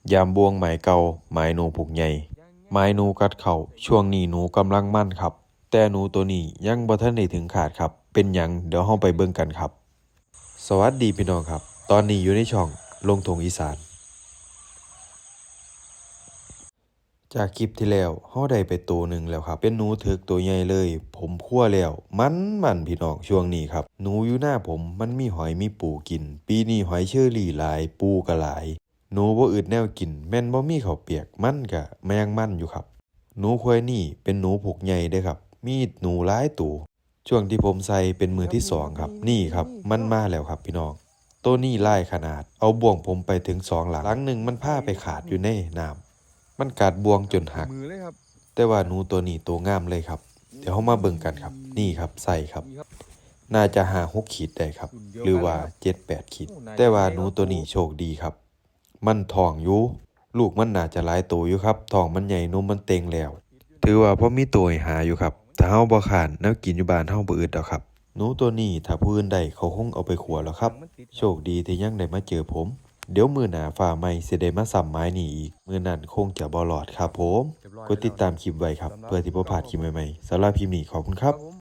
ยามบ่วงหมายเก่าหมายหนูผูกใหญ่หมายหนูกัดเข้าช่วงนี้หนูกำลังมั่นครับแต่หนูตัวนี้ยังบ่ทันได้ถึงขาดครับเป็นหยังเดี๋ยวเราไปเบิ่งกันครับสวัสดีพี่น้องครับตอนนี้อยู่ในช่องลงทงอีสานจากคลิปที่แล้วเราได้ไปตัวหนึ่งแล้วครับเป็นหนูเถิกตัวใหญ่เลยผมคั่วแล้วมันพี่น้องช่วงนี้ครับหนูอยู่หน้าผมมันมีหอยมีปูกินปีนี้หอยเชอรี่หลายปูก็หลายหนูบ่อึดแนวกินแม่นบ่มีข้าวเปียกมันก็แมงมันอยู่ครับหนูควายนี่เป็นหนูผูกใหญ่เด้อครับมีหนูหลายตัวช่วงที่ผมใส่เป็นมือที่สองครับนี่ครับมันมาแล้วครับพี่น้องตัวนี้หลายขนาดเอาบ่วงผมไปถึง2หลังหนึ่งมันพาไปขาดอยู่ในน้ำ มันกัดบวงจนหักแต่ว่าหนูตัวนี้ตัวงามเลยครับเดี๋ยวเรามาเบิ่งกันครับนี่ครับใส่ครับน่าจะ5-6 ขีดได้ครับหรือว่า7-8 ขีดแต่ว่าหนูตัวนี้โชคดีครับมันท้องอยู่ลูกมันน่าจะหลายตัวอยู่ครับท้องมันใหญ่นมมันเต็งแล้วถือว่าพอมีตัวให้หาอยู่ครับถ้าเฮาบ่ค้านแนวกินอยู่บ้านเฮาบ่อึดดอกครับหนูตัวนี้ถ้าผู้อื่นได้เขาคงเอาไปขัวแล้วครับโชคดีที่ยังได้มาเจอผมเดี๋ยวมื้อหน้าฟ้าใหม่สิได้มาซ้ำไม้นี้อีกมื้อนั้นคงจะบ่รอดครับผมกดติดตามคลิปไว้ครับเพื่อที่บ่พลาดคลิปใหม่ๆสำหรับคลิปนี้ขอบคุณครับ